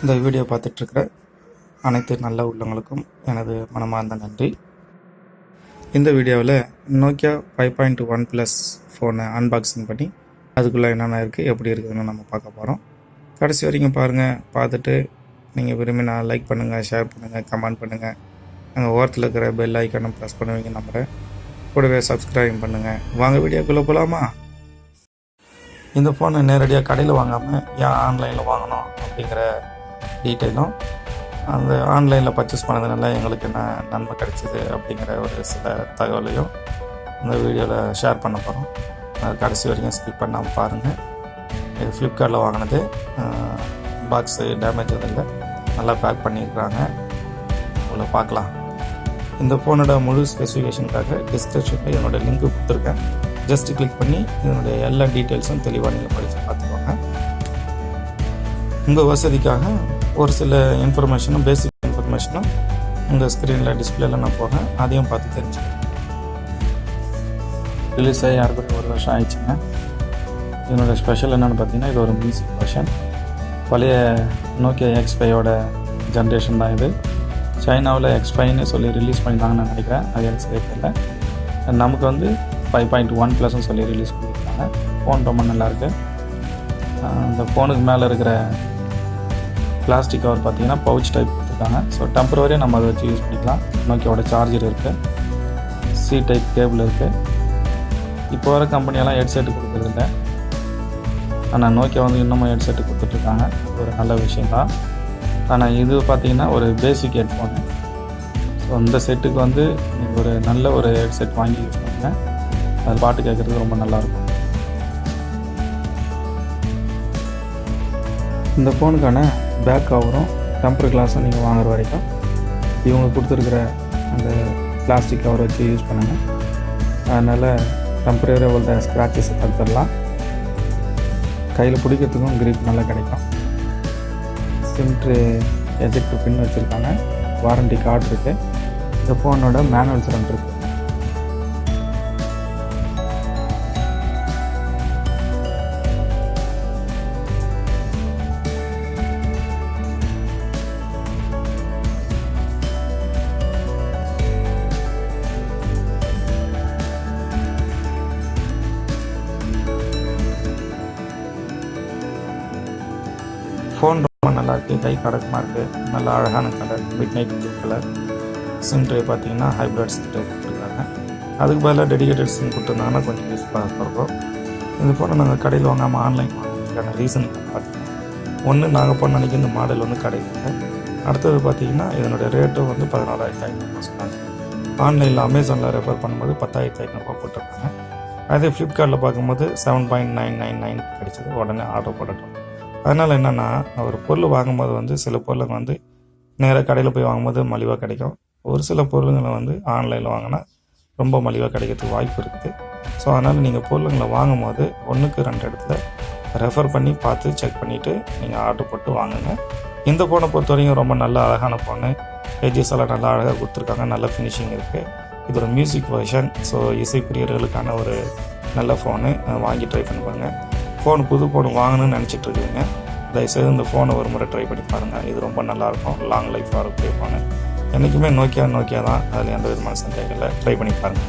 இந்த வீடியோ பார்த்துட்ருக்கிற அனைத்து நல்ல உள்ளங்களுக்கும் எனது மனமார்ந்த நன்றி. இந்த வீடியோவில் நோக்கியா 5.1 ப்ளஸ் ஃபோனை அன்பாக்சிங் பண்ணி அதுக்குள்ளே என்னென்ன இருக்குது, எப்படி இருக்குதுன்னு நம்ம பார்க்க போகிறோம். கடைசி வரைக்கும் பாருங்கள். பார்த்துட்டு நீங்கள் விரும்பினா லைக் பண்ணுங்கள், ஷேர் பண்ணுங்கள், கமெண்ட் பண்ணுங்கள். அங்கே ஓரத்தில் இருக்கிற பெல் ஐக்கானும் ப்ரெஸ் பண்ணுவீங்க நம்புகிறேன். கூடவே சப்ஸ்கிரைப் பண்ணுங்கள். வாங்க வீடியோக்குள்ளே போகலாமா? இந்த ஃபோனை நேரடியாக கடையில் வாங்காமல் ஏன் ஆன்லைனில் வாங்கணும் அப்படிங்கிற டீட்டெயிலும், அந்த ஆன்லைனில் பர்ச்சேஸ் பண்ணதுனால எங்களுக்கு என்ன நன்மை கிடைச்சிது அப்படிங்கிற ஒரு சில தகவலையும் இந்த வீடியோவில் ஷேர் பண்ண போகிறோம். அது கடைசி வரைக்கும் ஸ்கிப் பண்ணாமல் பாருங்கள். இது ஃப்ளிப்கார்ட்டில் வாங்கினது. பாக்ஸு டேமேஜ் எதுவும் இல்லை, நல்லா பேக் பண்ணியிருக்கிறாங்க. உங்களை பார்க்கலாம். இந்த ஃபோனோட முழு ஸ்பெசிஃபிகேஷனுக்காக டிஸ்கிரிப்ஷனில் என்னோடய லிங்க்கு கொடுத்துருக்கேன். ஜஸ்ட்டு கிளிக் பண்ணி இதனுடைய எல்லா டீட்டெயில்ஸும் தெளிவாக நீங்கள் படித்து பார்த்துக்கோங்க. உங்கள் வசதிக்காக ஒரு சில இன்ஃபர்மேஷனும், பேசிக் இன்ஃபர்மேஷனும் உங்கள் ஸ்க்ரீனில் டிஸ்பிளேல நான் போகிறேன். அதையும் பார்த்து தெரிஞ்சுக்கோங்க. ரிலீஸ் ஆகி யாருக்கும் 1 வருஷம் ஆயிடுச்சுங்க. இதனோட ஸ்பெஷல் என்னென்னு பார்த்தீங்கன்னா, இது ஒரு மியூசிக் வெர்ஷன். பழைய நோக்கியா X5ஓட ஜென்ரேஷன் தான் இது. சைனாவில் X5ன்னு சொல்லி ரிலீஸ் பண்ணியிருந்தாங்கன்னு நான் நினைக்கிறேன். அது எனக்கு சரியாக தெரியல. நமக்கு வந்து 5.1 ப்ளஸ்ன்னு சொல்லி ரிலீஸ் பண்ணியிருக்காங்க. ஃபோன் ரொம்ப நல்லாயிருக்கு. இந்த ஃபோனுக்கு மேலே இருக்கிற பிளாஸ்டிக் கவர் பார்த்தீங்கன்னா பவுச் டைப் கொடுத்துருக்காங்க. ஸோ டெம்பரவரியாக நம்ம அதை வச்சு யூஸ் பண்ணிக்கலாம். நோக்கியாவோட சார்ஜர் இருக்குது, சி டைப் கேபிள் இருக்குது. இப்போ வர கம்பெனியெல்லாம் ஹெட்செட்டு கொடுக்குறதில்ல, ஆனால் நோக்கியா வந்து இன்னமும் ஹெட்செட்டு கொடுத்துட்ருக்காங்க. ஒரு நல்ல விஷயந்தான். ஆனால் இது பார்த்திங்கன்னா ஒரு பேசிக் ஹெட்ஃபோனு. ஸோ இந்த செட்டுக்கு வந்து நீங்கள் ஒரு நல்ல ஒரு ஹெட்செட் வாங்கி யூஸ் பண்ணுங்கள். அது பாட்டு கேட்குறது ரொம்ப நல்லாயிருக்கும். இந்த ஃபோனுக்கான பேக் கவரும் டெம்பர் கிளாஸும் நீங்கள் வாங்குற வரைக்கும் இவங்க கொடுத்துருக்குற அந்த பிளாஸ்டிக் கவரை வச்சு யூஸ் பண்ணுங்கள். அதனால் டெம்பரரியாக உள்ள ஸ்க்ராச்சஸை தடுத்துடலாம். கையில் பிடிக்கிறதுக்கும் கிரிப் நல்லா கிடைக்கும். சிம்ட்ரு எஜெக்ட் பின் வச்சுருக்காங்க. வாரண்டி கார்டு இருக்குது. இந்த ஃபோனோட மேனுவல்ஸ் 2 இருக்குது. ஃபோன் ரொம்ப நல்லாயிருக்கு, கை கடக்கமாக இருக்குது, நல்லா அழகான colour, mid night blue colour. Sim try பார்த்தீங்கன்னா ஹைப்ரிட் சிம் ட்ரை கொடுத்துருக்காங்க. அதுக்கு பதிலாக டெடிகேட்டட் சிம் கொடுத்துருந்தாங்கன்னா கொஞ்சம் யூஸ்ஃபுல்லாக இருக்கும். இந்த ஃபோனை நாங்கள் கடையில் வாங்காமல் ஆன்லைன் வாங்குறதுக்கான ரீசன் பார்த்தீங்கன்னா, ஒன்று நாங்கள் போன அன்றைக்கி இந்த மாடல் வந்து கடையில் இருக்குது. அடுத்தது பார்த்தீங்கன்னா இதனுடைய ரேட்டும் வந்து 14,500 சொன்னாங்க. ஆன்லைனில் அமேசானில் ரெஃபர் பண்ணும்போது 10,500 போட்டிருக்காங்க. அதே ஃப்ளிப்கார்ட்டில் பார்க்கும்போது 7.999 கிடைச்சது. உடனே ஆர்டர் போடட்டும். அதனால் என்னென்னா, ஒரு பொருள் வாங்கும்போது வந்து சில பொருளுங்க வந்து நேராக கடையில் போய் வாங்கும்போது மலிவாக கிடைக்கும். ஒரு சில பொருளுங்களை வந்து ஆன்லைனில் வாங்கினா ரொம்ப மலிவாக கிடைக்கிறதுக்கு வாய்ப்பு இருக்குது. ஸோ அதனால் நீங்கள் பொருளுங்களை வாங்கும்போது 1க்கு 2 இடத்துல ரெஃபர் பண்ணி பார்த்து செக் பண்ணிவிட்டு நீங்கள் ஆர்டர் போட்டு வாங்குங்க. இந்த ஃபோனை பொறுத்த வரைக்கும் ரொம்ப நல்ல அழகான ஃபோனு. எட்ஜஸ் எல்லாம் நல்லா அழகாக கொடுத்துருக்காங்க. நல்ல ஃபினிஷிங் இருக்குது. இது ஒரு மியூசிக் வெர்ஷன். ஸோ இசை பிரியர்களுக்கான ஒரு நல்ல ஃபோனு. வாங்கி ட்ரை பண்ணி பாருங்கள். புது ஃபோன் வாங்கணும்னு நினச்சிட்டு இருக்குதுங்க. தயவுசெய்து இந்த ஃபோனை ஒரு முறை ட்ரை பண்ணி பாருங்கள். இது ரொம்ப நல்லாயிருக்கும். லாங் லைஃப் வரக்கூடிய ஃபோனு. என்றைக்குமே நோக்கியா தான். அதில் எந்த விதமான சந்தேகம் இல்லை. ட்ரை பண்ணி பாருங்கள்.